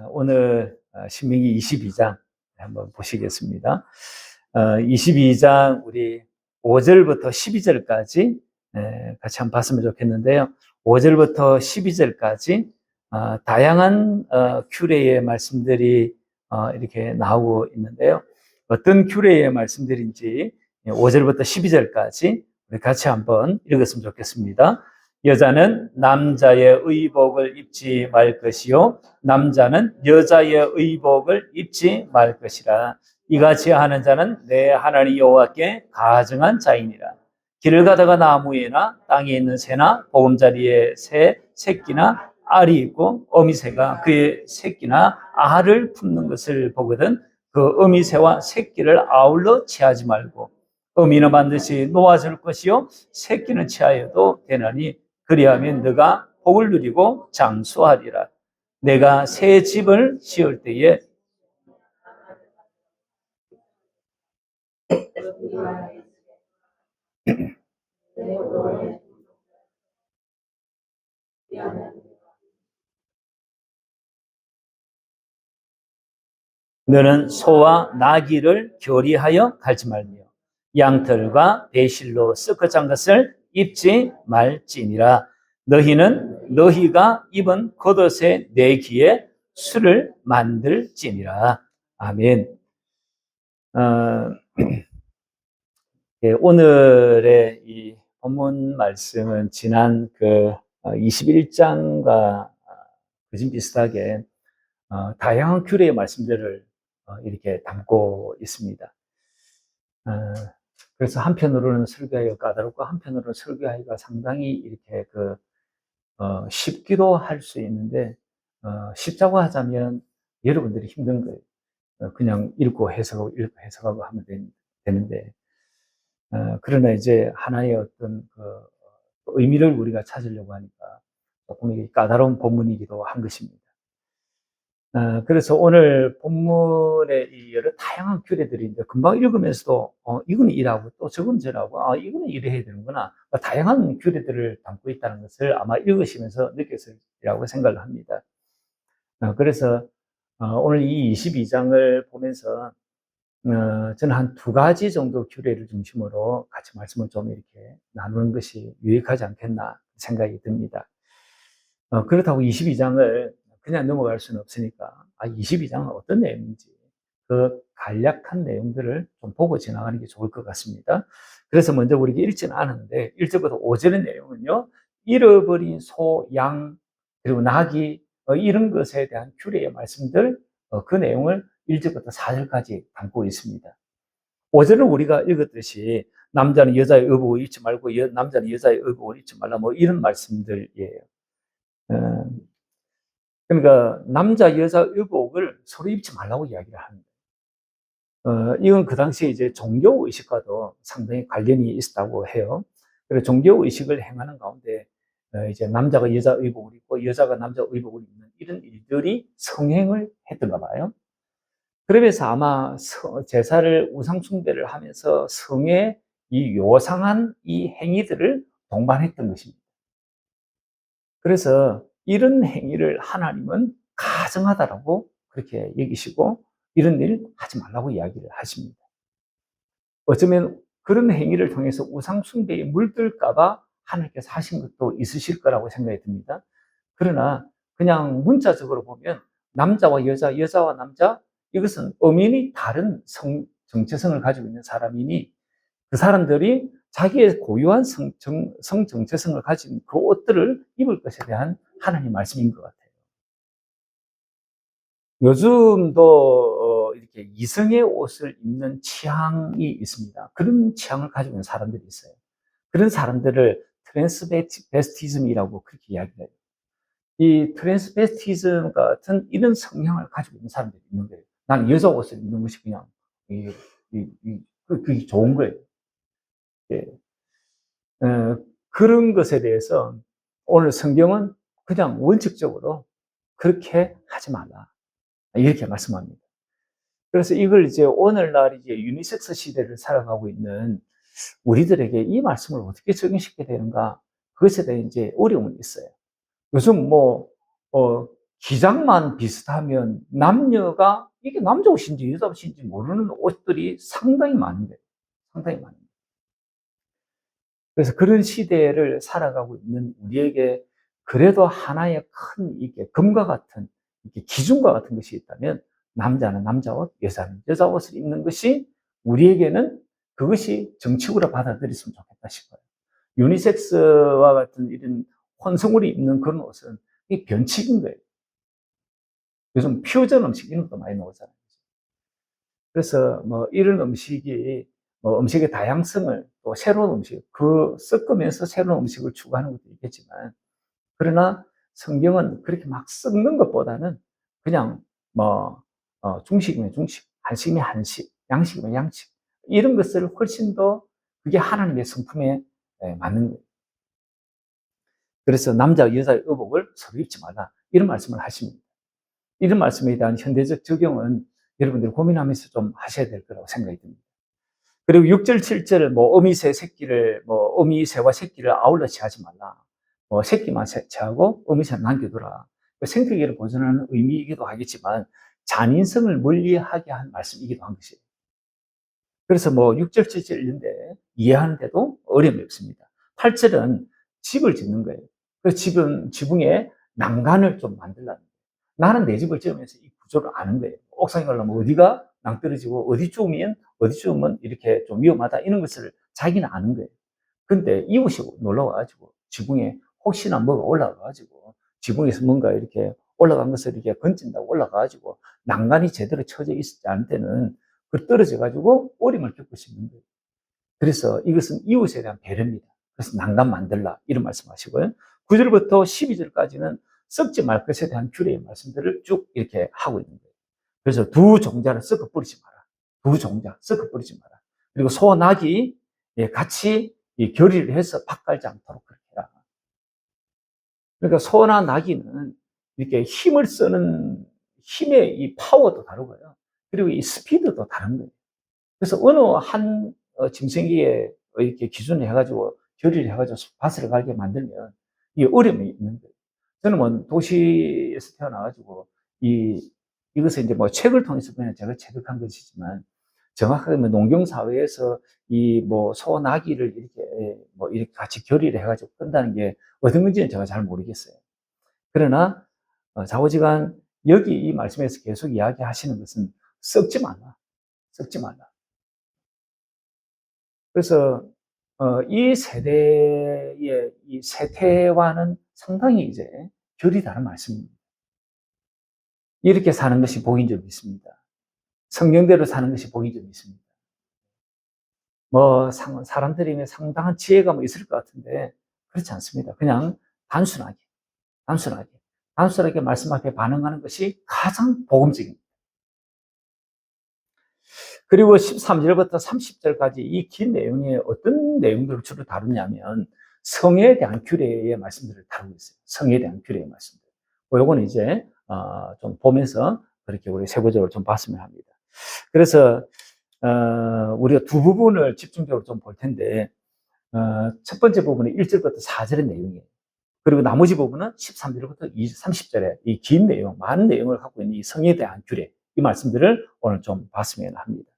오늘 신명기 22장 한번 보시겠습니다. 22장 우리 5절부터 12절까지 같이 한번 봤으면 좋겠는데요. 5절부터 12절까지 다양한 규례의 말씀들이 이렇게 나오고 있는데요. 어떤 규례의 말씀들인지 5절부터 12절까지 우리 같이 한번 읽었으면 좋겠습니다. 여자는 남자의 의복을 입지 말 것이요 남자는 여자의 의복을 입지 말 것이라. 이같이 하는 자는 내 하나님 여호와께 가증한 자이니라. 길을 가다가 나무에나 땅에 있는 새나 보금자리에 새 새끼나 알이 있고 어미새가 그의 새끼나 알을 품는 것을 보거든 그 어미새와 새끼를 아울러 취하지 말고 어미는 반드시 놓아줄 것이요 새끼는 취하여도 되나니 그리하면 너가 복을 누리고 장수하리라. 내가 새 집을 지을 때에 너는 소와 나귀를 교리하여 갈지 말며 양털과 배실로 섞어 짠 것을 입지 말지니라. 너희가 입은 겉옷에 내 귀에 술을 만들지니라. 아멘. 오늘의 이 본문 말씀은 지난 21장과 거진 비슷하게 다양한 규례의 말씀들을 이렇게 담고 있습니다. 그래서 한편으로는 설교하기가 까다롭고 한편으로는 설교하기가 상당히 이렇게 쉽기도 할 수 있는데 쉽자고 하자면 여러분들이 힘든 거예요. 그냥 읽고 해석하고 하면 되는데 그러나 이제 하나의 어떤 의미를 우리가 찾으려고 하니까 조금 까다로운 본문이기도 한 것입니다. 그래서 오늘 본문에 이 여러 다양한 규례들이 있는데 금방 읽으면서도 이거는 이라고 또 저건 저라고 이거는 이래 해야 되는구나 다양한 규례들을 담고 있다는 것을 아마 읽으시면서 느꼈으리라고 생각을 합니다. 그래서 오늘 이 22장을 보면서 저는 한 두 가지 정도 규례를 중심으로 같이 말씀을 좀 이렇게 나누는 것이 유익하지 않겠나 생각이 듭니다. 그렇다고 22장을 그냥 넘어갈 수는 없으니까 22장은 어떤 내용인지 그 간략한 내용들을 좀 보고 지나가는 게 좋을 것 같습니다. 그래서 먼저 우리가 읽지는 않았는데 1절부터 5절의 내용은요. 잃어버린 소, 양, 그리고 나귀 이런 것에 대한 규례의 말씀들 그 내용을 1절부터 4절까지 담고 있습니다. 5절은 우리가 읽었듯이 남자는 여자의 의복을 입지 말고 남자는 여자의 의복을 입지 말라 뭐 이런 말씀들이에요. 그러니까 남자 여자 의복을 서로 입지 말라고 이야기를 합니다. 이건 그 당시에 이제 종교 의식과도 상당히 관련이 있었다고 해요. 그래서 종교 의식을 행하는 가운데 이제 남자가 여자 의복을 입고 여자가 남자 의복을 입는 이런 일들이 성행을 했던가 봐요. 그러면서 아마 제사를 우상 숭배를 하면서 성에 이 요상한 이 행위들을 동반했던 것입니다. 그래서 이런 행위를 하나님은 가증하다라고 그렇게 여기시고 이런 일 하지 말라고 이야기를 하십니다. 어쩌면 그런 행위를 통해서 우상 숭배에 물들까봐 하나님께서 하신 것도 있으실 거라고 생각이 듭니다. 그러나 그냥 문자적으로 보면 남자와 여자, 여자와 남자 이것은 엄연히 다른 정체성을 가지고 있는 사람이니 그 사람들이 자기의 고유한 성 정체성을 가진 그 옷들을 입을 것에 대한 하나님 말씀인 것 같아요. 요즘도 이렇게 이성의 옷을 입는 취향이 있습니다. 그런 취향을 가지고 있는 사람들이 있어요. 그런 사람들을 트랜스베스티즘이라고 그렇게 이야기해요. 이 트랜스베스티즘 같은 이런 성향을 가지고 있는 사람들이 있는 거예요. 나는 여자 옷을 입는 것이 그냥 그게 좋은 거예요. 예. 그런 것에 대해서 오늘 성경은 그냥 원칙적으로 그렇게 하지 말라. 이렇게 말씀합니다. 그래서 이걸 이제 오늘날 이제 유니섹스 시대를 살아가고 있는 우리들에게 이 말씀을 어떻게 적용시켜야 되는가? 그것에 대해 이제 어려움이 있어요. 요즘 기장만 비슷하면 남녀가 이게 남자 옷인지 여자 옷인지 모르는 옷들이 상당히 많은 거예요. 상당히 많은 거예요. 그래서 그런 시대를 살아가고 있는 우리에게 그래도 하나의 큰 이게 금과 같은 이게 기준과 같은 것이 있다면 남자는 남자 옷, 여자는 여자 옷을 입는 것이 우리에게는 그것이 정치구로 받아들였으면 좋겠다 싶어요. 유니섹스와 같은 이런 혼성물이 입는 그런 옷은 이 변칙인 거예요. 요즘 퓨전 음식 이런 것도 많이 나오잖아요. 그래서 뭐 이런 음식이 뭐 음식의 다양성을 또 새로운 음식 그 섞으면서 새로운 음식을 추구하는 것도 있겠지만 그러나 성경은 그렇게 막 섞는 것보다는 그냥 뭐 중식이면 중식, 한식이면 한식, 양식이면 양식 이런 것을 훨씬 더 그게 하나님의 성품에 맞는 거예요. 그래서 남자 여자의 의복을 서로 입지 말라 이런 말씀을 하십니다. 이런 말씀에 대한 현대적 적용은 여러분들이 고민하면서 좀 하셔야 될 거라고 생각이 듭니다. 그리고 6절, 7절, 뭐, 어미새와 새끼를 아울러 취하지 말라. 뭐, 새끼만 취하고 어미새는 남겨두라. 생태계를 보존하는 의미이기도 하겠지만, 잔인성을 멀리하게 한 말씀이기도 한 것이에요. 그래서 뭐, 6절, 7절 읽는데, 이해하는데도 어려움이 없습니다. 8절은 집을 짓는 거예요. 그 지붕에 난간을 좀 만들라는 거예요. 나는 내 집을 지으면서 이 구조를 아는 거예요. 옥상에 가려면 어디가 낭떠러지고 어디 쯤은 이렇게 좀 위험하다 이런 것을 자기는 아는 거예요. 근데 이웃이 놀러 와가지고 지붕에 혹시나 뭐가 올라가가지고 지붕에서 뭔가 이렇게 올라간 것을 이렇게 건진다고 올라가가지고 난간이 제대로 쳐져 있지 않을 때는 그 떨어져가지고 어림을 겪을 수 있는 거예요. 그래서 이것은 이웃에 대한 배려입니다. 그래서 난간 만들라 이런 말씀하시고요. 9절부터 12절까지는 썩지 말 것에 대한 규례의 말씀들을 쭉 이렇게 하고 있는 거예요. 그래서 두 종자를 썩어 뿌리지 마라. 두 종자 썩어 뿌리지 마라. 그리고 소, 낙이 같이 결의를 해서 밭갈지 않도록 그렇게 해라. 그러니까 소나 나귀는 이렇게 힘을 쓰는 힘의 이 파워도 다르고요. 그리고 이 스피드도 다른 거예요. 그래서 어느 한 짐승기에 이렇게 기준을 해가지고 결의를 해가지고 밭을 갈게 만들면 이 어려움이 있는 거예요. 저는 뭐 도시에서 태어나가지고 이것을 이제 뭐 책을 통해서 그냥 제가 체득한 것이지만 정확하게 뭐 농경사회에서 이 뭐 소, 나귀를 이렇게 같이 결의를 해가지고 끈다는 게 어떤 건지는 제가 잘 모르겠어요. 그러나 좌우지간 여기 이 말씀에서 계속 이야기하시는 것은 썩지 말라. 썩지 말라. 그래서 이 세대의 이 세태와는 상당히 이제 결이 다른 말씀입니다. 이렇게 사는 것이 복인 줄 믿습니다. 성경대로 사는 것이 복인 줄 믿습니다. 뭐 사람들이 상당한 지혜가 뭐 있을 것 같은데 그렇지 않습니다. 그냥 단순하게 단순하게 단순하게 말씀 앞에 반응하는 것이 가장 복음적입니다. 그리고 13절부터 30절까지 이 긴 내용에 어떤 내용들을 주로 다루냐면 성에 대한 규례의 말씀들을 다루고 있어요. 성에 대한 규례의 말씀들. 요거는 이제 좀 보면서 그렇게 우리 세부적으로 좀 봤으면 합니다. 그래서 우리가 두 부분을 집중적으로 좀 볼 텐데 첫 번째 부분은 1절부터 4절의 내용이에요. 그리고 나머지 부분은 13절부터 30절의 이 긴 내용, 많은 내용을 갖고 있는 이 성에 대한 규례, 이 말씀들을 오늘 좀 봤으면 합니다.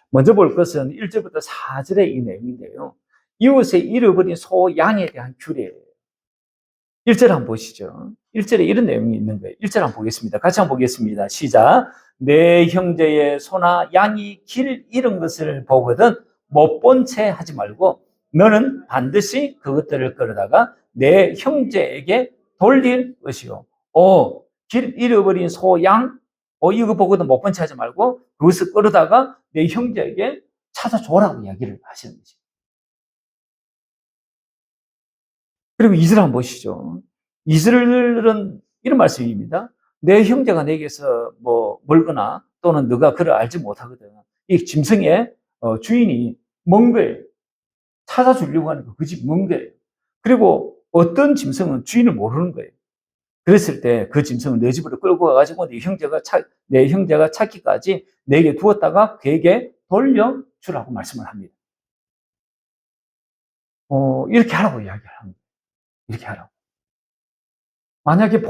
먼저 볼 것은 1절부터 4절의 이 내용인데요. 이웃의 잃어버린 소, 양에 대한 규례예요. 1절 한번 보시죠. 1절에 이런 내용이 있는 거예요. 1절 한번 보겠습니다. 같이 한번 보겠습니다. 시작. 내 형제의 소나 양이 길 잃은 것을 보거든 못 본 채 하지 말고 너는 반드시 그것들을 끌어다가 내 형제에게 돌릴 것이요. 길 잃어버린 소, 양, 이거 보거든 못 본 채 하지 말고 그것을 끌어다가 내 형제에게 찾아줘라고 이야기를 하시는 거죠. 그리고 2절 한번 보시죠. 2절은 이런 말씀입니다. 내 형제가 내게서 뭐 멀거나 또는 너가 그를 알지 못하거든. 이 짐승의 주인이 먼 거예요. 찾아주려고 하니까 그 집 먼 거예요. 그리고 어떤 짐승은 주인을 모르는 거예요. 그랬을 때 그 짐승을 내 집으로 끌고 가가지고 내 형제가 찾기까지 내게 두었다가 그에게 돌려주라고 말씀을 합니다. 이렇게 하라고 이야기를 합니다. 이렇게 하라고. 만약에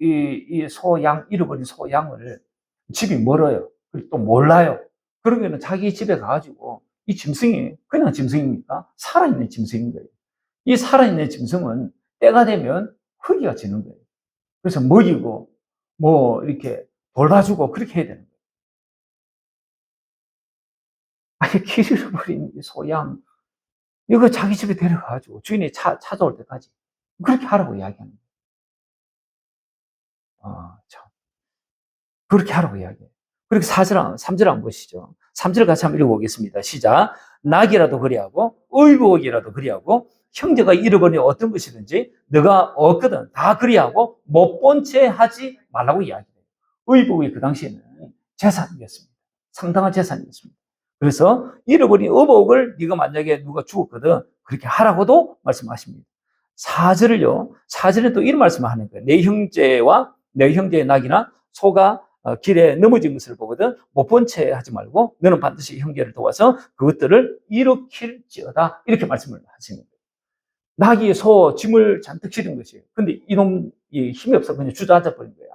이 소양, 잃어버린 소양을 집이 멀어요. 그리고 또 몰라요. 그러면은 자기 집에 가가지고 이 짐승이 그냥 짐승입니까? 살아있는 짐승인 거예요. 이 살아있는 짐승은 때가 되면 허기가 지는 거예요. 그래서 먹이고, 뭐, 이렇게 돌봐주고 그렇게 해야 되는 거예요. 아니, 길 잃어버린 소양, 이거 자기 집에 데려가가지고 주인이 찾아올 때까지 그렇게 하라고 이야기하는 거예요. 참. 그렇게 하라고 이야기해요. 그리고 3절 한번 보시죠. 3절 같이 한번 읽어보겠습니다. 시작. 낙이라도 그리하고 의복이라도 그리하고 형제가 잃어버린 어떤 것이든지 너가 얻거든 다 그리하고 못 본 채 하지 말라고 이야기해요. 의복이 그 당시에는 재산이었습니다. 상당한 재산이었습니다. 그래서 잃어버린 의복을 네가 만약에 누가 죽었거든 그렇게 하라고도 말씀하십니다. 4절은 또 이런 말씀을 하는 거예요. 내 형제의 낙이나 소가 길에 넘어진 것을 보거든 못 본 채 하지 말고 너는 반드시 형제를 도와서 그것들을 일으킬지어다 이렇게 말씀을 하시는 거예요. 낙이 소 짐을 잔뜩 실은 것이에요. 근데 이놈이 힘이 없어 그냥 주저앉아 버린 거예요.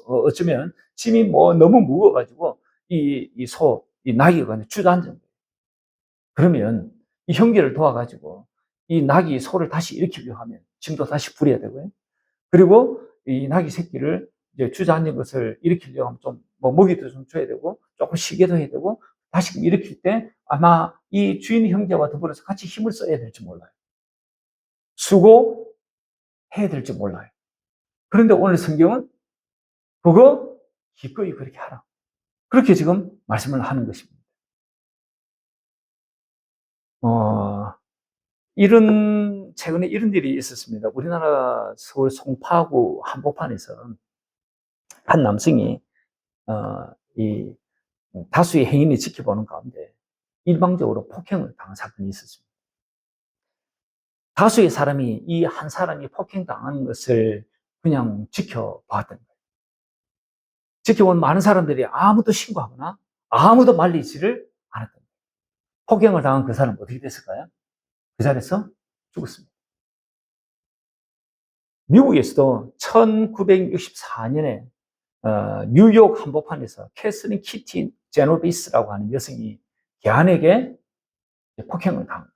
어쩌면 짐이 뭐 너무 무거워가지고 이 낙이 그냥 주저앉은 거예요. 그러면 이 형제를 도와가지고 이 낙이 소를 다시 일으키려고 하면 짐도 다시 부려야 되고요. 그리고 이 낙이 새끼를 이제 주저앉은 것을 일으키려고 하면 좀, 뭐, 먹이도 좀 줘야 되고, 조금 쉬게도 해야 되고, 다시 일으킬 때 아마 이 주인 형제와 더불어서 같이 힘을 써야 될지 몰라요. 수고해야 될지 몰라요. 그런데 오늘 성경은 그거 기꺼이 그렇게 하라. 그렇게 지금 말씀을 하는 것입니다. 최근에 이런 일이 있었습니다. 우리나라 서울 송파구 한복판에서 한 남성이, 이 다수의 행인이 지켜보는 가운데 일방적으로 폭행을 당한 사건이 있었습니다. 다수의 사람이 이 한 사람이 폭행당하는 것을 그냥 지켜봤던 거예요. 지켜본 많은 사람들이 아무도 신고하거나 아무도 말리지를 않았던 거예요. 폭행을 당한 그 사람은 어떻게 됐을까요? 그 자리에서 죽었습니다. 미국에서도 1964년에 뉴욕 한복판에서 캐서린 키티 제노비스라고 하는 여성이 개한에게 폭행을 당한 거예요.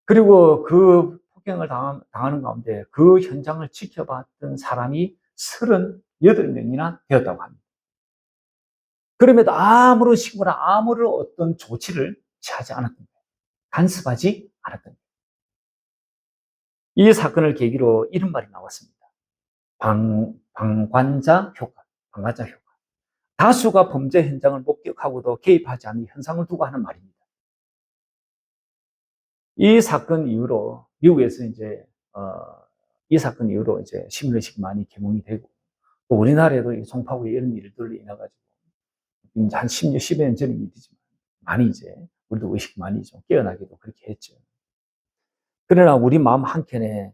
그리고 그 폭행을 당하는 가운데 그 현장을 지켜봤던 사람이 38명이나 되었다고 합니다. 그럼에도 아무런 신고나 아무런 어떤 조치를 취하지 않았던 거예요. 간섭하지 않았던 거예요. 이 사건을 계기로 이런 말이 나왔습니다. 방관자 효과. 다수가 범죄 현장을 목격하고도 개입하지 않는 현상을 두고 하는 말입니다. 이 사건 이후로 미국에서 이 사건 이후로 이제 시민의식이 많이 계몽이 되고 또 우리나라에도 송파구에 이런 일들로 인해 가지고 한 10여 년 전의 일이지만 많이 이제 우리도 의식이 많이 좀 깨어나기도 그렇게 했죠. 그러나 우리 마음 한켠에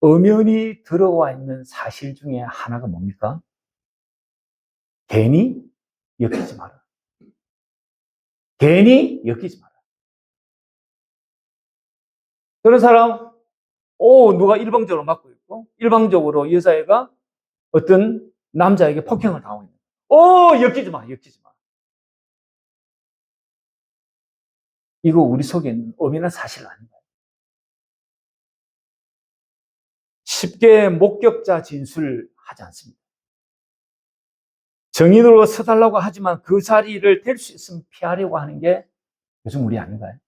엄연히 들어와 있는 사실 중에 하나가 뭡니까? 괜히 엮이지 마라. 괜히 엮이지 마라. 그런 사람, 누가 일방적으로 맞고 있고, 일방적으로 여자애가 어떤 남자에게 폭행을 당하고 있는 엮이지 마. 이거 우리 속에 있는 엄연한 사실 아닌가요? 쉽게 목격자 진술하지 않습니다. 정인으로 서달라고 하지만 그 자리를 될 수 있으면 피하려고 하는 게 요즘 우리 아닌가요?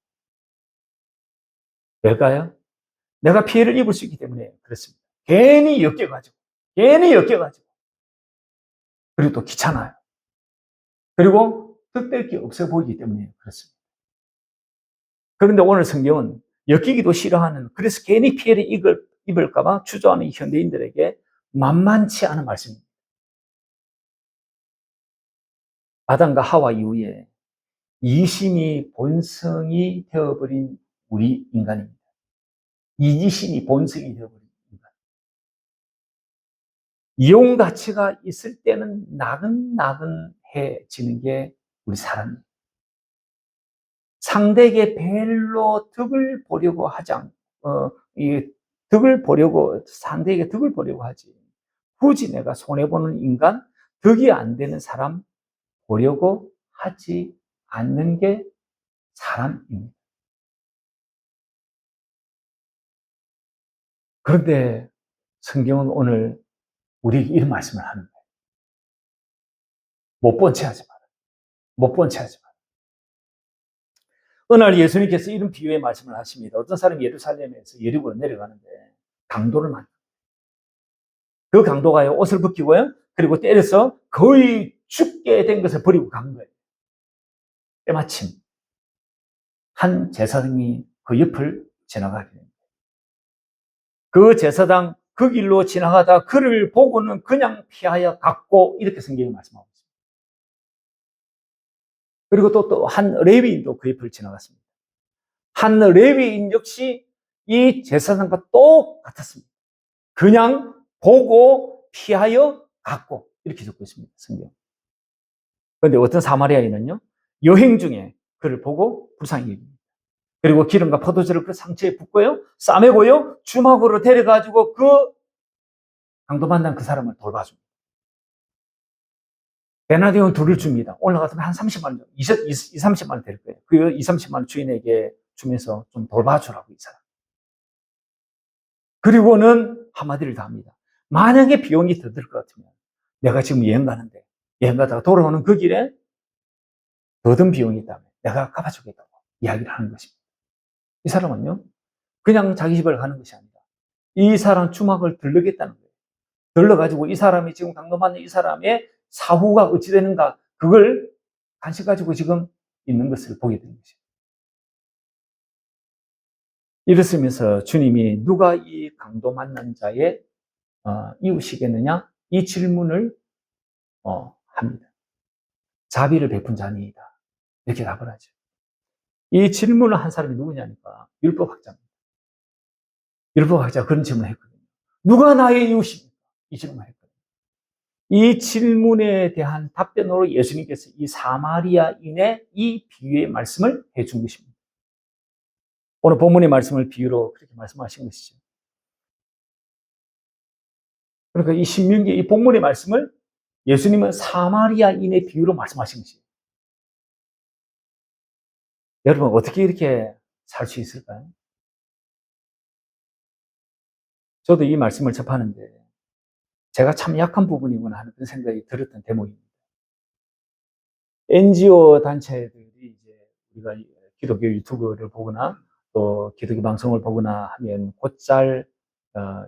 왜일까요? 내가 피해를 입을 수 있기 때문에 그렇습니다. 괜히 엮여가지고. 그리고 또 귀찮아요. 그리고 뜻될 게 없어 보이기 때문에 그렇습니다. 그런데 오늘 성경은 엮이기도 싫어하는, 그래서 괜히 피해를 입을까봐 주저하는 현대인들에게 만만치 않은 말씀입니다. 아담과 하와 이후에 이심이 본성이 되어버린 우리 인간입니다. 이기심이 본성이 되어버린 인간. 이용 가치가 있을 때는 나긋나긋해지는 게 우리 사람입니다. 상대에게 별로 덕을 보려고 하지 않고, 상대에게 덕을 보려고 하지. 굳이 내가 손해보는 인간, 덕이 안 되는 사람 보려고 하지 않는 게 사람입니다. 그런데 성경은 오늘 우리에게 이런 말씀을 하는 거예요. 못 본 채 하지 마라. 못 본 채 하지 마라. 어느 날 예수님께서 이런 비유의 말씀을 하십니다. 어떤 사람이 예루살렘에서 여리고로 내려가는데 강도를 만나. 그 강도가요, 옷을 벗기고요, 그리고 때려서 거의 죽게 된 것을 버리고 간 거예요. 때마침 한 제사장이 그 옆을 지나가게 됩니다. 그 제사장 그 길로 지나가다 그를 보고는 그냥 피하여 갔고, 이렇게 성경이 말씀하고 있습니다. 그리고 또 한 레위인도 그 옆을 지나갔습니다. 한 레위인 역시 이 제사장과 똑같았습니다. 그냥 보고 피하여 갔고, 이렇게 적고 있습니다, 성경. 그런데 어떤 사마리아인은요, 여행 중에 그를 보고 불쌍히 여깁니다. 그리고 기름과 포도주를 그 상처에 붓고요, 싸매고요, 주막으로 데려가지고 그 강도 만난 그 사람을 돌봐줍니다. 데나리온 둘을 줍니다. 올라가서면 한 30만 원, 30만 원 될 거예요. 그 30만 원 주인에게 주면서 좀 돌봐주라고, 이 사람. 그리고는 한마디를 더 합니다. 만약에 비용이 더 들 것 같으면 내가 지금 여행 가는데, 여행 가다가 돌아오는 그 길에 더 든 비용이 있다면 내가 갚아주겠다고 이야기를 하는 것입니다. 이 사람은요, 그냥 자기 집을 가는 것이 아니라 이 사람 주막을 들르겠다는 거예요. 들러가지고 이 사람이 지금 강도받는 이 사람의 사후가 어찌 되는가, 그걸 관심 가지고 지금 있는 것을 보게 되는 것이죠. 이랬으면서 주님이 누가 이 강도 만난 자의 이웃이겠느냐, 이 질문을 합니다. 자비를 베푼 자니이다, 이렇게 답을 하죠. 이 질문을 한 사람이 누구냐니까 율법학자입니다. 율법학자가 그런 질문을 했거든요. 누가 나의 이웃입니까? 이 질문을 했거든요. 이 질문에 대한 답변으로 예수님께서 이 사마리아인의 이 비유의 말씀을 해준 것입니다. 오늘 본문의 말씀을 비유로 그렇게 말씀하신 것이죠. 그러니까 이 신명기 이 본문의 말씀을 예수님은 사마리아인의 비유로 말씀하신 것이에요. 여러분, 어떻게 이렇게 살 수 있을까요? 저도 이 말씀을 접하는데 제가 참 약한 부분이구나 하는 그런 생각이 들었던 대목입니다. NGO 단체들이 이제 우리가 기독교 유튜브를 보거나 또 기독교 방송을 보거나 하면 곧잘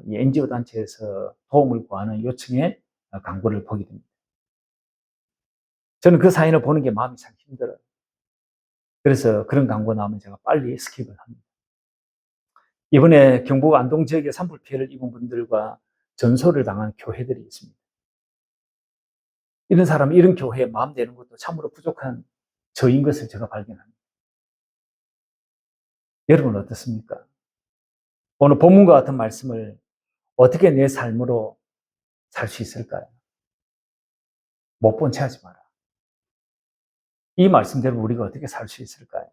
이 NGO 단체에서 도움을 구하는 요청에 광고를 보게 됩니다. 저는 그 사연을 보는 게 마음이 참 힘들어요. 그래서 그런 광고 나오면 제가 빨리 스킵을 합니다. 이번에 경북 안동 지역에 산불 피해를 입은 분들과 전소를 당한 교회들이 있습니다. 이런 사람, 이런 교회에 마음 되는 것도 참으로 부족한 저인 것을 제가 발견합니다. 여러분은 어떻습니까? 오늘 본문과 같은 말씀을 어떻게 내 삶으로 살 수 있을까요? 못 본 채 하지 마라. 이 말씀대로 우리가 어떻게 살 수 있을까요?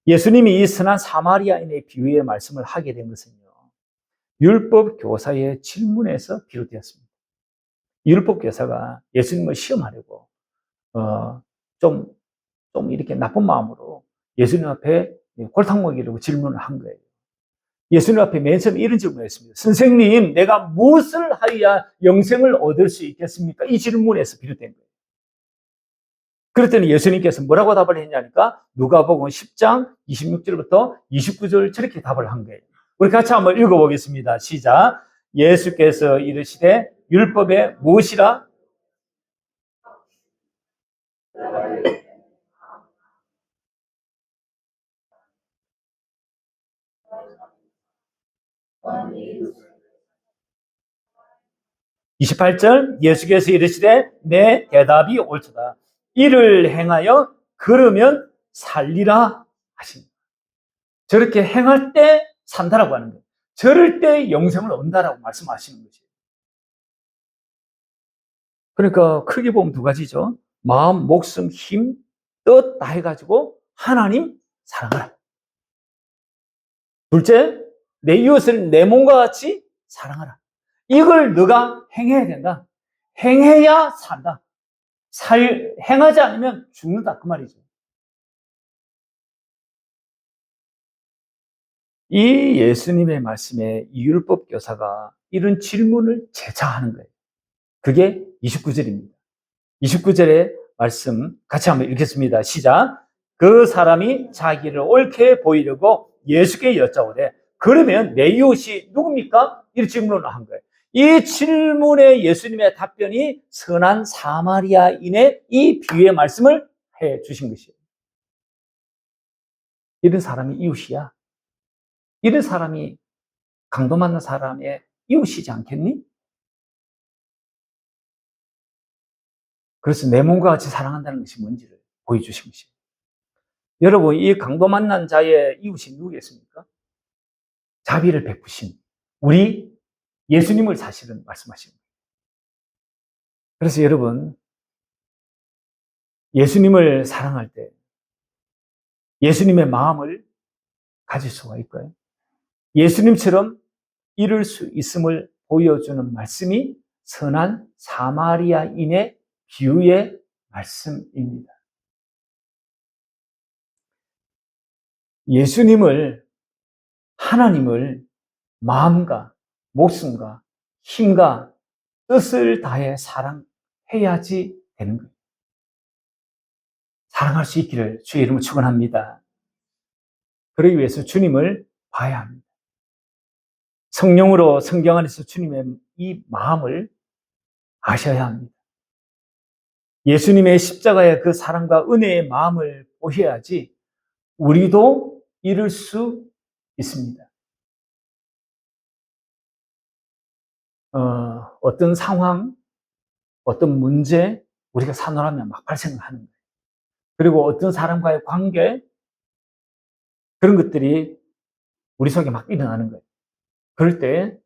예수님이 이 선한 사마리아인의 비유의 말씀을 하게 된 것은요, 율법 교사의 질문에서 비롯되었습니다. 율법 교사가 예수님을 시험하려고 좀 이렇게 나쁜 마음으로 예수님 앞에 골탕 먹이려고 질문을 한 거예요. 예수님 앞에 맨 처음에 이런 질문을 했습니다. 선생님, 내가 무엇을 하여야 영생을 얻을 수 있겠습니까? 이 질문에서 비롯된 거예요. 그랬더니 예수님께서 뭐라고 답을 했냐니까 누가복음 10장 26절부터 29절 저렇게 답을 한 거예요. 우리 같이 한번 읽어보겠습니다. 시작. 예수께서 이르시되 율법에 무엇이라? 28절 예수께서 이르시되 내 대답이 옳도다. 이를 행하여 그러면 살리라 하십니다. 저렇게 행할 때 산다라고 하는 거예요. 저럴 때 영생을 얻는다라고 말씀하시는 거죠. 그러니까 크게 보면 두 가지죠. 마음, 목숨, 힘, 뜻 다 해가지고 하나님 사랑하라. 둘째, 내 이웃을 내 몸과 같이 사랑하라. 이걸 너가 행해야 된다. 행해야 산다. 행하지 않으면 죽는다. 그 말이죠. 이 예수님의 말씀에 이율법 교사가 이런 질문을 재차하는 거예요. 그게 29절입니다. 29절의 말씀 같이 한번 읽겠습니다. 시작. 그 사람이 자기를 옳게 보이려고 예수께 여짜오되 그러면 내 이웃이 누굽니까? 이런 질문을 한 거예요. 이 질문에 예수님의 답변이 선한 사마리아인의 이 비유의 말씀을 해 주신 것이에요. 이런 사람이 이웃이야. 이런 사람이 강도 맞는 사람의 이웃이지 않겠니? 그래서 내 몸과 같이 사랑한다는 것이 뭔지를 보여주신 것이에요. 여러분, 이 강도 만난 자의 이웃이 누구겠습니까? 자비를 베푸신 우리 예수님을 사실은 말씀하시는 거예요. 그래서 여러분, 예수님을 사랑할 때 예수님의 마음을 가질 수가 있고요. 예수님처럼 이룰 수 있음을 보여주는 말씀이 선한 사마리아인의 비유의 말씀입니다. 예수님을, 하나님을 마음과 목숨과 힘과 뜻을 다해 사랑해야지 되는 거예요. 사랑할 수 있기를 주의 이름으로 축원합니다. 그러기 위해서 주님을 봐야 합니다. 성령으로 성경 안에서 주님의 이 마음을 아셔야 합니다. 예수님의 십자가의 그 사랑과 은혜의 마음을 보셔야지 우리도 이룰 수 있습니다. 어떤 상황, 어떤 문제, 우리가 사노라면 막 발생을 하는 거예요. 그리고 어떤 사람과의 관계, 그런 것들이 우리 속에 막 일어나는 거예요. 그럴 때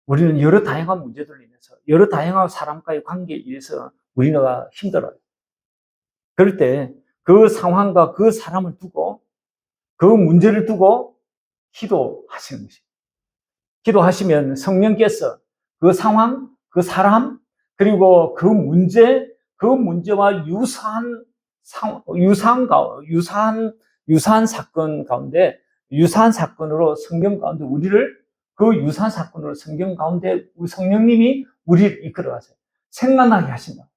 우리는 여러 다양한 문제들로 인해서, 여러 다양한 사람과의 관계에 의해서 우리가 힘들어요. 그럴 때 그 상황과 그 사람을 두고, 그 문제를 두고 기도하시는 것이에요. 기도하시면 성령께서 그 상황, 그 사람, 그리고 그 문제와 유사한 사건 가운데, 유사한 사건으로 성경 가운데 그 유사한 사건으로 성경 가운데 우리 성령님이 우리를 이끌어 가세요. 생각나게 하신다.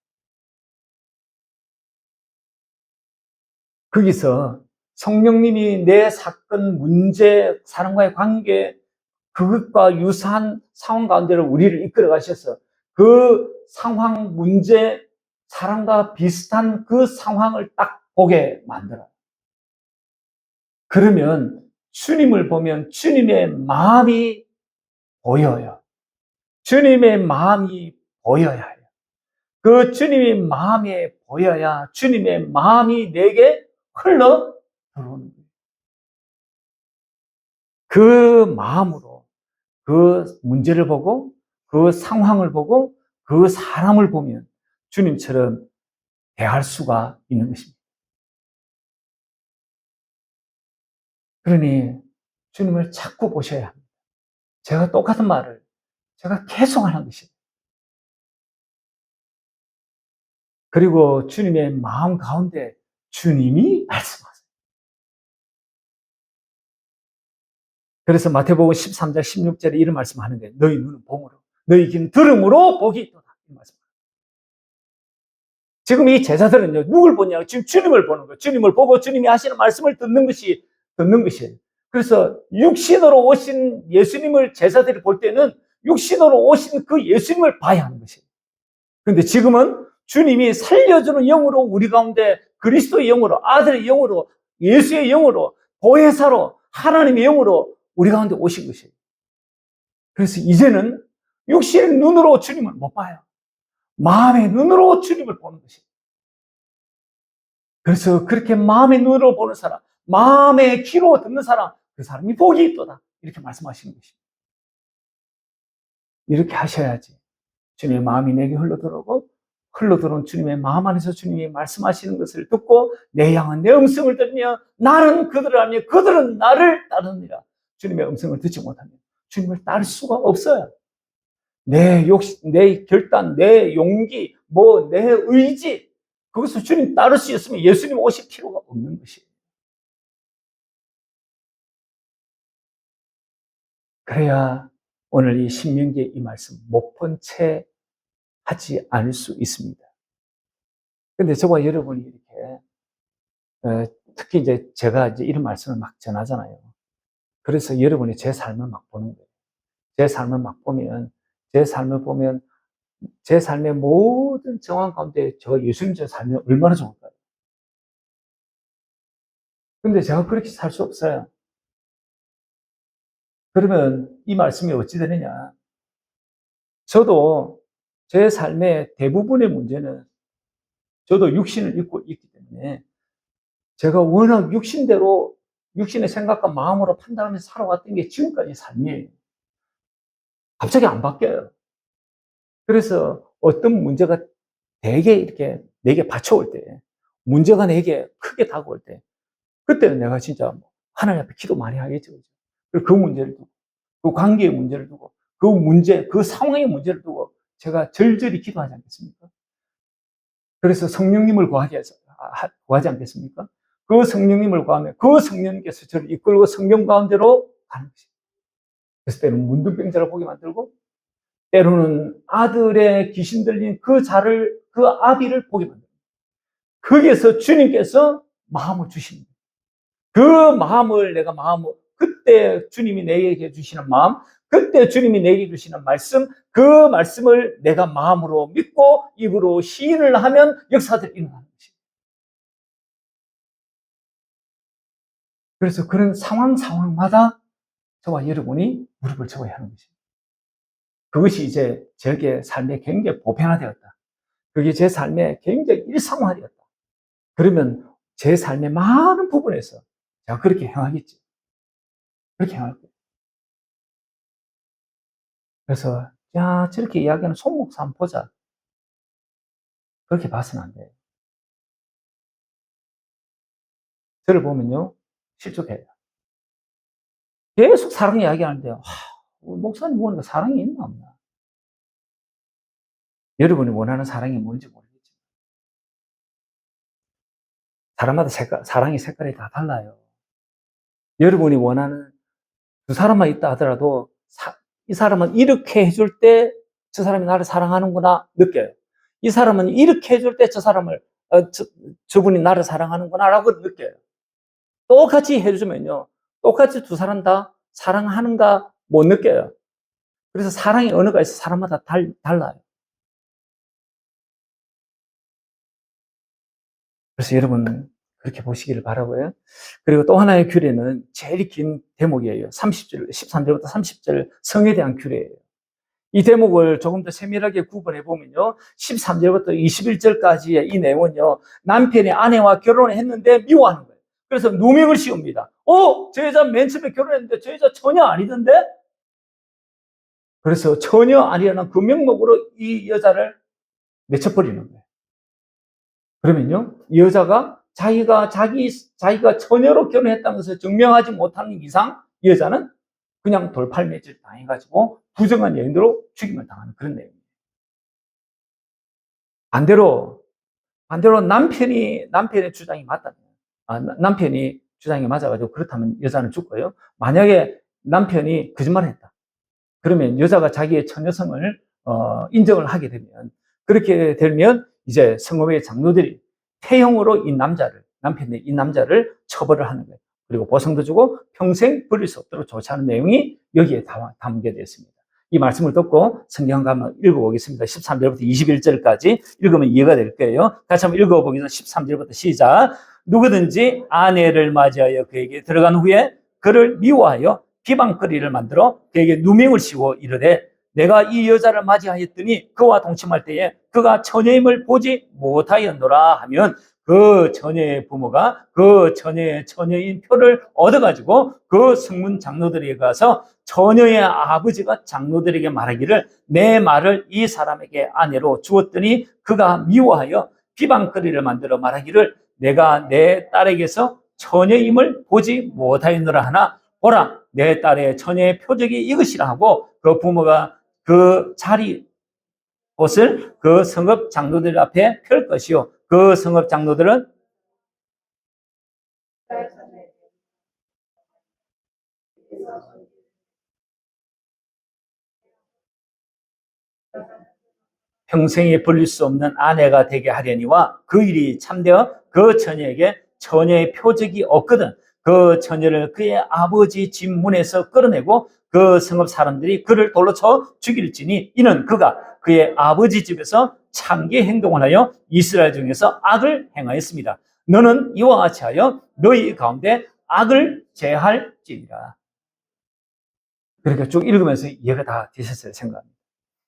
거기서 성령님이 내 사건, 문제, 사람과의 관계, 그것과 유사한 상황 가운데로 우리를 이끌어 가셔서 그 상황, 문제, 사람과 비슷한 그 상황을 딱 보게 만들어요. 그러면 주님을 보면 주님의 마음이 보여요. 주님의 마음이 보여야 해요. 그 주님의 마음이 보여야 주님의 마음이 내게 흘러 들어오는 거예요. 그 마음으로 그 문제를 보고 그 상황을 보고 그 사람을 보면 주님처럼 대할 수가 있는 것입니다. 그러니 주님을 자꾸 보셔야 합니다. 제가 똑같은 말을 제가 계속 하는 것입니다. 그리고 주님의 마음 가운데 주님이 말씀하세요. 그래서 마태복음 13장 16절에 이런 말씀하는 거예요. 너희 눈은 봄으로, 너희 귀는 들음으로 복이 있도다. 이 말씀. 지금 이 제자들은요, 누굴 보냐고? 지금 주님을 보는 거예요. 주님을 보고 주님이 하시는 말씀을 듣는 것이에요. 그래서 육신으로 오신 예수님을 제자들이 볼 때는 육신으로 오신 그 예수님을 봐야 하는 것이에요. 그런데 지금은 주님이 살려주는 영으로 우리 가운데 그리스도의 영으로, 아들의 영으로, 예수의 영으로, 보혜사로, 하나님의 영으로 우리 가운데 오신 것이에요. 그래서 이제는 육신의 눈으로 주님을 못 봐요. 마음의 눈으로 주님을 보는 것이에요. 그래서 그렇게 마음의 눈으로 보는 사람, 마음의 귀로 듣는 사람, 그 사람이 복이 있도다. 이렇게 말씀하시는 것입니다. 이렇게 하셔야지 주님의 마음이 내게 흘러들어온 주님의 마음 안에서 주님이 말씀하시는 것을 듣고 내 양은 내 음성을 들으며 나는 그들을 하며 그들은 나를 따르느니라. 주님의 음성을 듣지 못하면 주님을 따를 수가 없어요. 내 욕심, 내 결단, 내 용기, 내 의지, 그것을 주님 따를 수 있으면 예수님 오실 필요가 없는 것이에요. 그래야 오늘 이 신명기의 이 말씀 못 본 채 하지 않을 수 있습니다. 근데 저와 여러분이 이렇게, 특히 이제 제가 이제 이런 말씀을 막 전하잖아요. 그래서 여러분이 제 삶을 막 보는 거예요. 제 삶을 막 보면, 제 삶을 보면, 제 삶의 모든 정황 가운데 저 예수님처럼 살면 얼마나 좋을까요? 근데 제가 그렇게 살 수 없어요. 그러면 이 말씀이 어찌 되느냐? 저도 제 삶의 대부분의 문제는 저도 육신을 입고 있기 때문에 제가 워낙 육신대로 육신의 생각과 마음으로 판단하면서 살아왔던 게 지금까지 삶이에요. 갑자기 안 바뀌어요. 그래서 어떤 문제가 되게 이렇게 내게 받쳐올 때, 문제가 내게 크게 다가올 때, 그때는 내가 진짜 하나님 앞에 기도 많이 하겠죠. 그 문제를 두고, 그 관계의 문제를 두고, 그 문제, 그 상황의 문제를 두고 제가 절절히 기도하지 않겠습니까? 그래서 성령님을 구하지 않겠습니까? 그 성령님을 구하면 그 성령님께서 저를 이끌고 성령 가운데로 가는 것입니다. 그래서 때로는 문둥병자를 보게 만들고, 때로는 아들의 귀신 들린 그 아비를 보게 만듭니다. 거기에서 주님께서 마음을 주십니다. 그 마음을 그때 주님이 내게 주시는 마음, 그때 주님이 내게 주시는 말씀, 그 말씀을 내가 마음으로 믿고 입으로 시인을 하면 역사들이 일어나는 것입니다. 그래서 그런 상황마다 저와 여러분이 무릎을 접어야 하는 것입니다. 그것이 이제 저의 삶에 굉장히 보편화되었다. 그게 제 삶에 굉장히 일상화되었다. 그러면 제 삶의 많은 부분에서 제가 그렇게 행하겠지. 그렇게 행할 거예요. 그래서 야, 저렇게 이야기하는 손 목사 한번 보자. 그렇게 봐서는 안 돼요. 저를 보면요, 실족해요. 계속 사랑 이야기하는데요. 목사님 보니까 사랑이 있나 없나? 여러분이 원하는 사랑이 뭔지 모르겠지만 사람마다 사랑의 색깔이 다 달라요. 여러분이 원하는 두 사람만 있다 하더라도 이 사람은 이렇게 해줄 때 저 사람이 나를 사랑하는구나 느껴요. 이 사람은 이렇게 해줄 때 저분이 나를 사랑하는구나 라고 느껴요. 똑같이 해주면요, 똑같이 두 사람 다 사랑하는가 못 느껴요. 그래서 사랑의 언어가 있어 사람마다 달라요. 그래서 여러분 그렇게 보시기를 바라고요. 그리고 또 하나의 규례는 제일 긴 대목이에요. 13절부터 30절 성에 대한 규례예요. 이 대목을 조금 더 세밀하게 구분해 보면요, 13절부터 21절까지의 이 내용은요, 남편이 아내와 결혼했는데 미워하는 거예요. 그래서 누명을 씌웁니다. 저 여자 맨 처음에 결혼했는데 저 여자 전혀 아니던데? 그래서 전혀 아니라는 그 명목으로 이 여자를 내쳐버리는 거예요. 그러면요, 이 여자가 자기가 처녀로 결혼했다는 것을 증명하지 못하는 이상 이 여자는 그냥 돌팔매질 당해가지고 부정한 여인으로 죽임을 당하는 그런 내용이에요. 반대로 남편의 주장이 맞다면, 남편이 주장이 맞아가지고 그렇다면 여자는 죽고요. 만약에 남편이 거짓말을 했다. 그러면 여자가 자기의 처녀성을 인정을 하게 되면, 그렇게 되면 이제 성읍의 장로들이 태형으로 남편의 이 남자를 처벌을 하는 거예요. 그리고 보상도 주고 평생 버릴 수 없도록 조치하는 내용이 여기에 담겨져 있습니다. 이 말씀을 듣고 성경 한번 읽어보겠습니다. 13절부터 21절까지 읽으면 이해가 될 거예요. 다시 한번 읽어보겠습니다. 13절부터 시작. 누구든지 아내를 맞이하여 그에게 들어간 후에 그를 미워하여 비방거리를 만들어 그에게 누명을 씌워 이르되 내가 이 여자를 맞이하였더니 그와 동침할 때에 그가 처녀임을 보지 못하였노라 하면 그 처녀의 부모가 그 처녀의 처녀인 표를 얻어가지고 그 성문 장로들에게 가서 처녀의 아버지가 장로들에게 말하기를 내 말을 이 사람에게 아내로 주었더니 그가 미워하여 비방거리를 만들어 말하기를 내가 내 딸에게서 처녀임을 보지 못하였노라 하나 보라, 내 딸의 처녀의 표적이 이것이라 하고 그 부모가 그 자리 옷을 그 성읍 장로들 앞에 펼 것이요. 그 성읍 장로들은 평생에 버릴 수 없는 아내가 되게 하려니와 그 일이 참되어 그 처녀에게 처녀의 표적이 없거든 그 처녀를 그의 아버지 집 문에서 끌어내고 그 성읍 사람들이 그를 돌로 쳐 죽일지니 이는 그가 그의 아버지 집에서 창기 행동을 하여 이스라엘 중에서 악을 행하였습니다. 너는 이와 같이 하여 너희 가운데 악을 제할지니라. 그러니까 쭉 읽으면서 이해가 다 되셨어요, 생각합니다.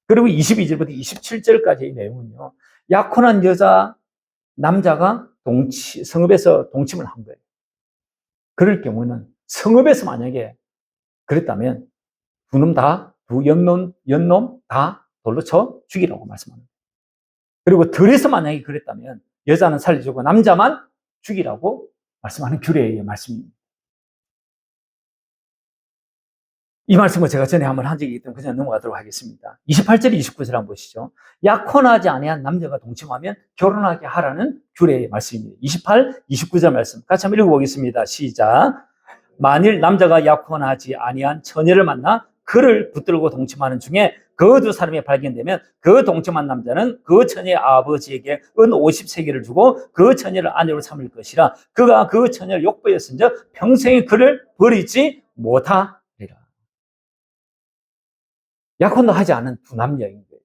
그리고 22절부터 27절까지의 내용은요, 약혼한 남자가 성읍에서 동침을 한 거예요. 그럴 경우는 성읍에서 만약에 그랬다면 두 연놈 다 돌로 쳐 죽이라고 말씀합니다. 그리고 들에서 만약에 그랬다면 여자는 살려주고 남자만 죽이라고 말씀하는 규례의 말씀입니다. 이 말씀을 제가 전에 한번 한 적이 있기 때문에 그냥 넘어가도록 하겠습니다. 28절, 29절 한번 보시죠. 약혼하지 아니한 남자가 동침하면 결혼하게 하라는 규례의 말씀입니다. 28, 29절 말씀 같이 한번 읽어보겠습니다. 시작. 만일 남자가 약혼하지 아니한 처녀를 만나 그를 붙들고 동침하는 중에 그 두 사람이 발견되면 그 동침한 남자는 그 처녀의 아버지에게 은 50세겔을 주고 그 처녀를 아내로 삼을 것이라. 그가 그 처녀를 욕보였은즉 평생에 그를 버리지 못하리라. 약혼도 하지 않은 두 남녀인 거예요.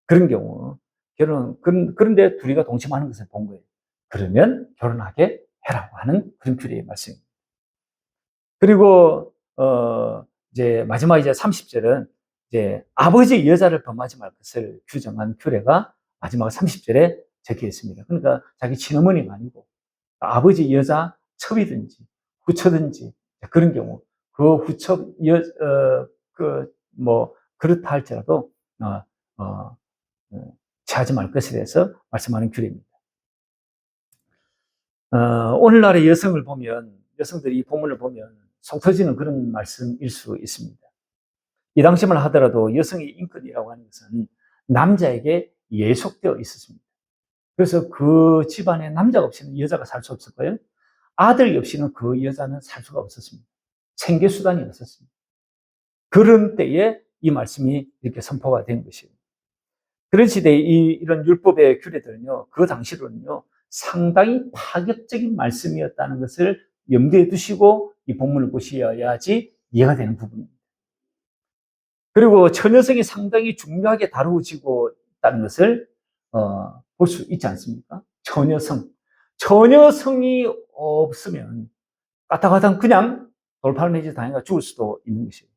그런 경우 그런데 둘이가 동침하는 것을 본 거예요. 그러면 결혼하게 해라고 하는 그런 규례의 말씀입니다. 그리고 이제 마지막 이제 30절은 이제 아버지 여자를 범하지 말 것을 규정한 규례가 마지막 30절에 적혀 있습니다. 그러니까 자기 친어머니가 아니고 아버지 여자 첩이든지 후처든지 그런 경우 그 후처 그렇다 할지라도 취하지 말 것에 대해서 말씀하는 규례입니다. 오늘날의 여성을 보면 여성들이 이 본문을 보면 속 터지는 그런 말씀일 수 있습니다. 이 당시만 하더라도 여성의 인권이라고 하는 것은 남자에게 예속되어 있었습니다. 그래서 그 집안에 남자가 없이는 여자가 살 수 없었고요. 아들이 없이는 그 여자는 살 수가 없었습니다. 생계수단이 없었습니다. 그런 때에 이 말씀이 이렇게 선포가 된 것이에요. 그런 시대에 이런 율법의 규례들은요, 그 당시로는요, 상당히 파격적인 말씀이었다는 것을 염두에 두시고 이 본문을 보셔야지 이해가 되는 부분입니다. 그리고 처녀성이 상당히 중요하게 다루어지고 있다는 것을 볼 수 있지 않습니까? 처녀성이 없으면 까딱까딱 그냥 돌팔매질 당해가 죽을 수도 있는 것이에요.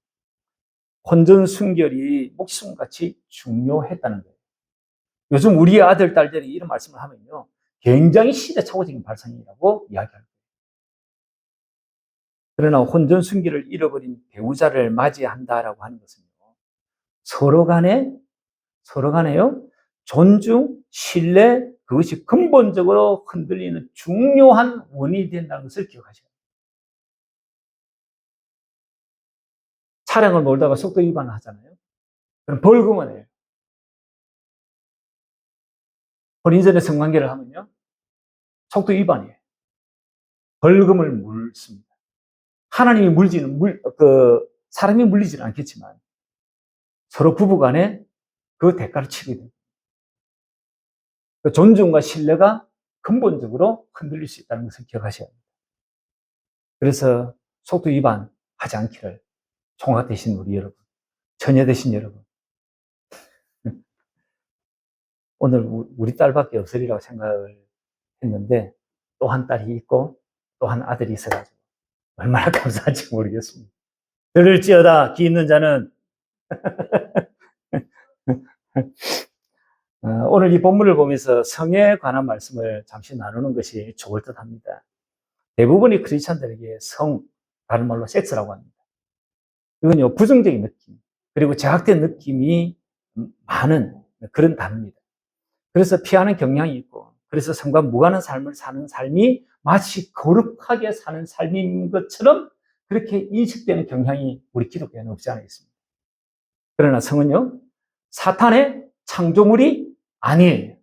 혼전 순결이 목숨같이 중요했다는 거예요. 요즘 우리 아들, 딸들이 이런 말씀을 하면요, 굉장히 시대착오적인 발상이라고 이야기합니다. 그러나 혼전 순결을 잃어버린 배우자를 맞이한다라고 하는 것은요, 서로 간에요, 존중, 신뢰, 그것이 근본적으로 흔들리는 중요한 원인이 된다는 것을 기억하셔야 합니다. 차량을 몰다가 속도 위반을 하잖아요. 그럼 벌금을 내요. 혼인 전에 성관계를 하면요, 속도 위반이에요. 벌금을 물습니다. 하나님이 사람이 물리지는 않겠지만 서로 부부간에 그 대가를 치게 됩니다. 존중과 신뢰가 근본적으로 흔들릴 수 있다는 것을 기억하셔야 합니다. 그래서 속도 위반 하지 않기를 총각 되신 우리 여러분, 처녀 되신 여러분, 오늘 우리 딸밖에 없으리라고 생각을 했는데 또 한 딸이 있고 또 한 아들이 있어가지고 얼마나 감사한지 모르겠습니다. 들을지어다 귀 있는 자는 오늘 이 본문을 보면서 성에 관한 말씀을 잠시 나누는 것이 좋을 듯 합니다. 대부분의 크리스찬들에게 성, 다른 말로 섹스라고 합니다. 이건요, 부정적인 느낌, 그리고 제약된 느낌이 많은 그런 단어입니다. 그래서 피하는 경향이 있고, 그래서 성과 무관한 삶을 사는 삶이 마치 거룩하게 사는 삶인 것처럼 그렇게 인식되는 경향이 우리 기독교에는 없지 않아 있습니다. 그러나 성은요, 사탄의 창조물이 아니에요.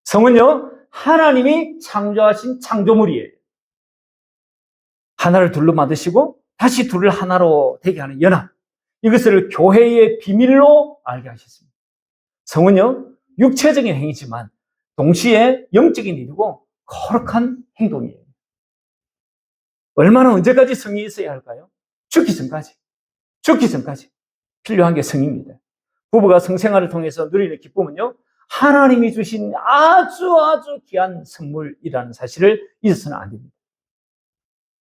성은요, 하나님이 창조하신 창조물이에요. 하나를 둘로 만드시고 다시 둘을 하나로 되게 하는 연합. 이것을 교회의 비밀로 알게 하셨습니다. 성은요, 육체적인 행위지만 동시에 영적인 일이고 거룩한 행동이에요. 얼마나 언제까지 성이 있어야 할까요? 죽기 전까지. 죽기 전까지. 필요한 게 성입니다. 부부가 성생활을 통해서 누리는 기쁨은요, 하나님이 주신 아주 귀한 선물이라는 사실을 잊어서는 안 됩니다.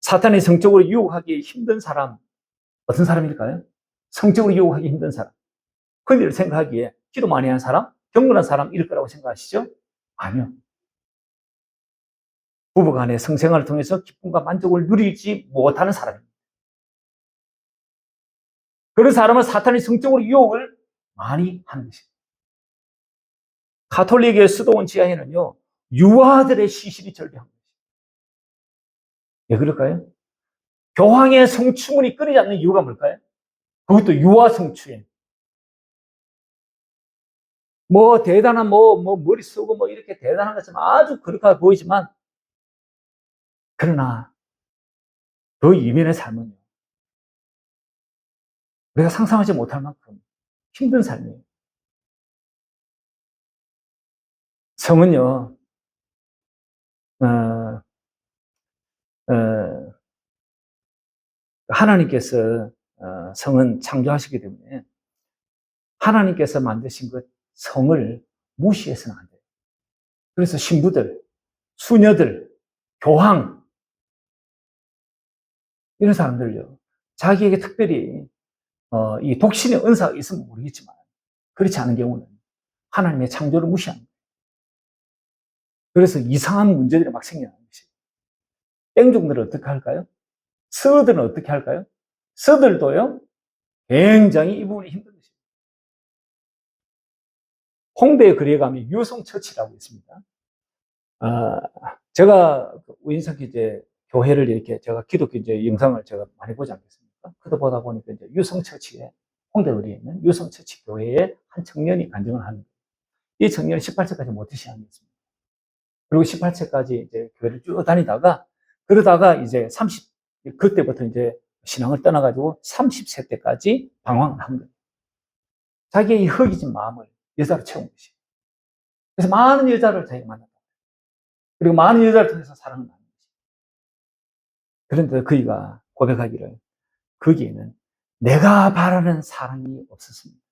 사탄이 성적으로 유혹하기 힘든 사람, 어떤 사람일까요? 성적으로 유혹하기 힘든 사람. 흔히들 생각하기에 기도 많이 한 사람, 경건한 사람일 거라고 생각하시죠? 아니요. 부부간의 성생활을 통해서 기쁨과 만족을 누리지 못하는 사람입니다. 그런 사람은 사탄이 성적으로 유혹을 많이 하는 것입니다. 가톨릭의 수도원 지하에는요, 유아들의 시신이 절벽한 것입니다. 왜 그럴까요? 교황의 성추문이 끊이지 않는 이유가 뭘까요? 그것도 유아 성추행. 대단한 머리 쓰고 이렇게 대단한 것처럼 아주 그렇게 보이지만, 그러나 그 이면의 삶은요, 우리가 상상하지 못할 만큼 힘든 삶이에요. 성은요, 어, 어, 하나님께서 성은 창조하시기 때문에 하나님께서 만드신 그 성을 무시해서는 안 돼요. 그래서 신부들, 수녀들, 교황, 이런 사람들요, 자기에게 특별히 이 독신의 은사가 있으면 모르겠지만 그렇지 않은 경우는 하나님의 창조를 무시합니다. 그래서 이상한 문제들이 막 생겨나는 것이에요. 땡종들은 어떻게 할까요? 서들은 어떻게 할까요? 서들도요, 굉장히 이 부분이 힘든 것입니다. 홍대에 거리에 가면 유성처치라고 있습니다. 제가 우연찮게 이제 교회를 이렇게 제가 기독교 이제 영상을 제가 많이 보지 않겠습니까? 그러다 보다 보니까 이제 유성처치에, 홍대 거리에 있는 유성처치 교회에 한 청년이 간증을 합니다. 이 청년은 18세까지 모태 신앙이었습니다. 그리고 18세까지 이제 교회를 쭉 다니다가, 그러다가 이제 그때부터 이제 신앙을 떠나가지고 30세 때까지 방황을 한 거예요. 자기의 이 허기진 마음을 여자로 채운 것이에요. 그래서 많은 여자를 자기가 만났다. 그리고 많은 여자를 통해서 사랑을 나눈 것이에요. 그런데 그이가 고백하기를, 거기에는 내가 바라는 사랑이 없었습니다.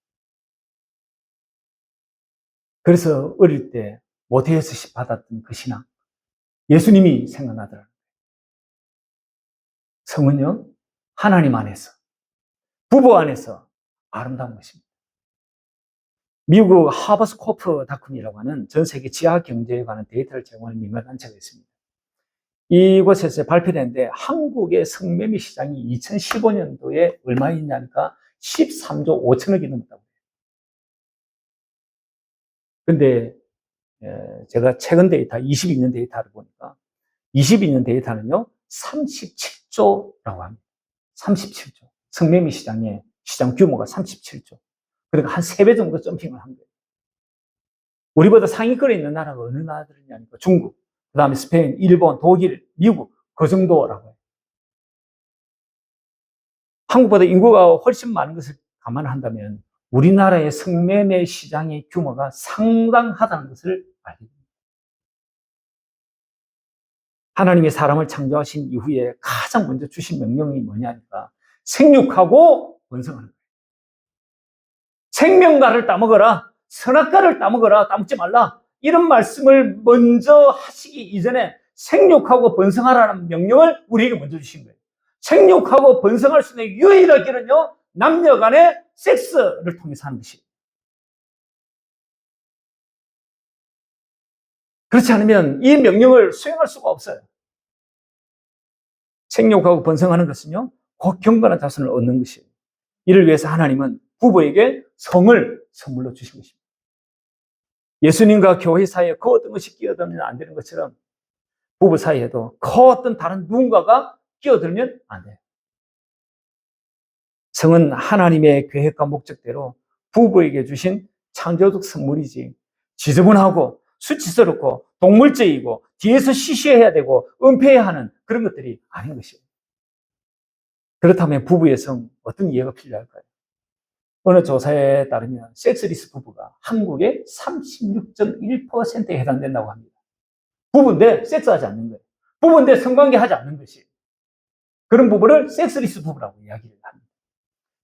그래서 어릴 때 모태에서 받았던 그 신앙, 예수님이 생각나더라고요. 성은요, 하나님 안에서, 부부 안에서 아름다운 것입니다. 미국 하버스코프닷컴이라고 하는 전 세계 지하 경제에 관한 데이터를 제공하는 민간 단체가 있습니다. 이곳에서 발표됐는데 한국의 성매매 시장이 2015년도에 얼마였냐니까 13조 5천억이 넘었다고 해요. 근데 제가 최근 데이터, 22년 데이터를 보니까 22년 데이터는요, 37조라고 합니다. 37조. 성매매 시장의 시장 규모가 37조. 그러니까 한 3배 정도 점핑을 한 거예요. 우리보다 상위권에 있는 나라가 어느 나라들이냐니까 중국, 그 다음에 스페인, 일본, 독일, 미국, 그 정도라고 해요. 한국보다 인구가 훨씬 많은 것을 감안한다면 우리나라의 성매매 시장의 규모가 상당하다는 것을 알게 됩니다. 하나님이 사람을 창조하신 이후에 가장 먼저 주신 명령이 뭐냐니까 생육하고 번성하는 거예요. 생명과를 따먹어라, 선악과를 따먹어라, 따먹지 말라, 이런 말씀을 먼저 하시기 이전에 생육하고 번성하라는 명령을 우리에게 먼저 주신 거예요. 생육하고 번성할 수 있는 유일한 길은요, 남녀 간의 섹스를 통해서 하는 것이에요. 그렇지 않으면 이 명령을 수행할 수가 없어요. 생육하고 번성하는 것은요, 곧 경건한 자손을 얻는 것이에요. 이를 위해서 하나님은 부부에게 성을 선물로 주신 것입니다. 예수님과 교회 사이에 그 어떤 것이 끼어들면 안 되는 것처럼 부부 사이에도 그 어떤 다른 누군가가 끼어들면 안 돼요. 성은 하나님의 계획과 목적대로 부부에게 주신 창조적 선물이지 지저분하고 수치스럽고 동물적이고 뒤에서 시시해야 되고 은폐해야 하는 그런 것들이 아닌 것이에요. 그렇다면 부부의 성 어떤 이해가 필요할까요? 어느 조사에 따르면 섹스리스 부부가 한국의 36.1%에 해당된다고 합니다. 부부인데 섹스하지 않는 거예요. 부부인데 성관계하지 않는 것이에요. 그런 부부를 섹스리스 부부라고 이야기를 합니다.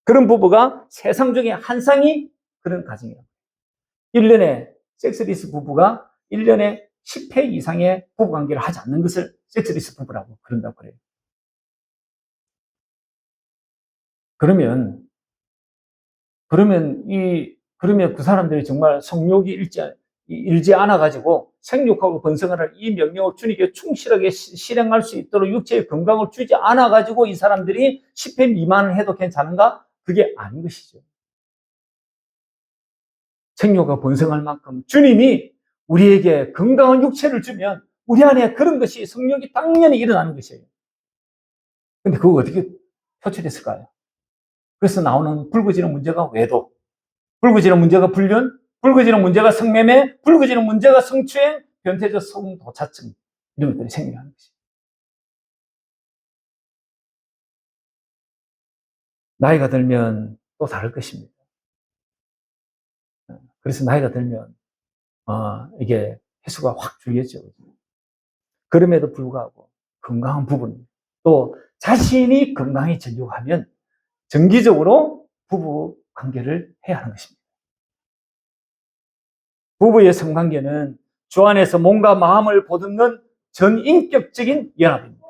그런 부부가 세상 중에 한 쌍이 그런 가정이에요. 1년에 섹스리스 부부가 1년에 10회 이상의 부부관계를 하지 않는 것을 섹스리스 부부라고 그런다고 그래요. 그러면 그 사람들이 정말 성욕이 일지 않아가지고 생육하고 번성하는 이 명령을 주님께 충실하게 실행할 수 있도록 육체의 건강을 주지 않아가지고 이 사람들이 10회 미만을 해도 괜찮은가? 그게 아닌 것이죠. 생육과 번성할 만큼 주님이 우리에게 건강한 육체를 주면 우리 안에 그런 것이 성욕이 당연히 일어나는 것이에요. 근데 그거 어떻게 표출했을까요? 그래서 나오는 불거지는 문제가 외도, 불거지는 문제가 불륜, 불거지는 문제가 성매매, 불거지는 문제가 성추행, 변태적 성도차증 이런 것들이 생겨나는 것이에요. 나이가 들면 또 다를 것입니다. 그래서 나이가 들면 이게 횟수가 확 줄겠죠. 그럼에도 불구하고 건강한 부분, 또 자신이 건강해지려고 하면 정기적으로 부부 관계를 해야 하는 것입니다. 부부의 성관계는 주 안에서 몸과 마음을 보듬는 전인격적인 연합입니다.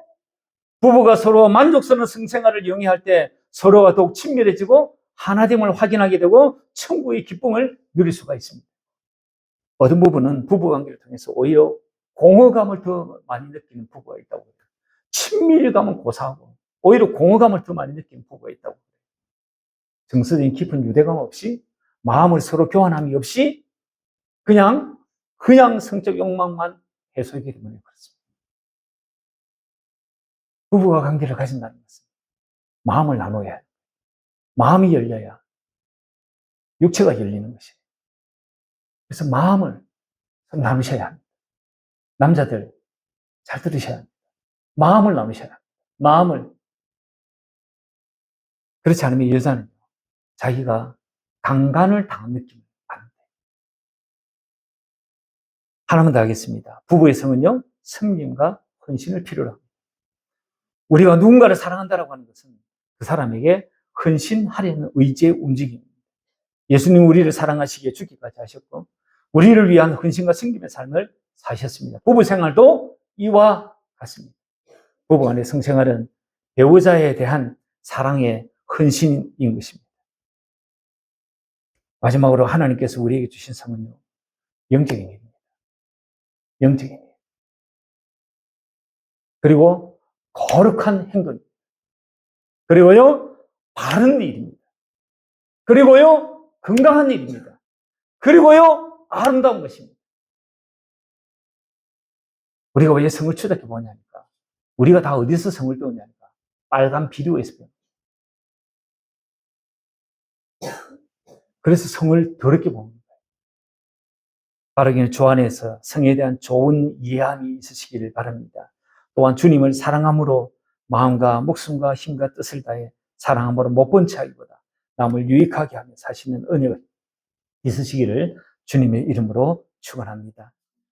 부부가 서로 만족스러운 성생활을 영위할 때 서로가 더욱 친밀해지고 하나됨을 확인하게 되고 천국의 기쁨을 누릴 수가 있습니다. 어떤 부부는 부부관계를 통해서 오히려 공허감을 더 많이 느끼는 부부가 있다고 해요. 친밀감은 고사하고 오히려 공허감을 더 많이 느끼는 부부가 있다고 해요. 정서적인 깊은 유대감 없이 마음을 서로 교환함이 없이 그냥 성적 욕망만 해소하기 때문에 그렇습니다. 부부가 관계를 가진다는 것은 마음을 나눠야 해요. 마음이 열려야 육체가 열리는 것이에요. 그래서 마음을 나누셔야 합니다. 남자들 잘 들으셔야 합니다. 마음을 나누셔야 합니다. 마음을. 그렇지 않으면 여자는 자기가 강간을 당한 느낌을 받는다. 하나만 더 하겠습니다. 부부의 성은요, 섬김과 헌신을 필요로 합니다. 우리가 누군가를 사랑한다라고 하는 것은 그 사람에게 헌신하려는 의지의 움직임입니다. 예수님 우리를 사랑하시기에 죽기까지 하셨고 우리를 위한 헌신과 섬김의 삶을 사셨습니다. 부부 생활도 이와 같습니다. 부부 간의 성생활은 배우자에 대한 사랑의 헌신인 것입니다. 마지막으로 하나님께서 우리에게 주신 삶은요, 영적인 일입니다. 영적인 일. 그리고 거룩한 행동입니다. 그리고요, 바른 일입니다. 그리고요, 건강한 일입니다. 그리고요, 아름다운 것입니다. 우리가 왜 성을 추적해 보냐니까. 우리가 다 어디서 성을 배우냐니까. 빨간 비료에서 배웁니다. 그래서 성을 더럽게 봅니다. 바르기는 주 안에서 성에 대한 좋은 이해함이 있으시기를 바랍니다. 또한 주님을 사랑함으로 마음과 목숨과 힘과 뜻을 다해 사랑함으로 못 본 채 하기보다 남을 유익하게 하며 사시는 은혜가 있으시기를 주님의 이름으로 축원합니다.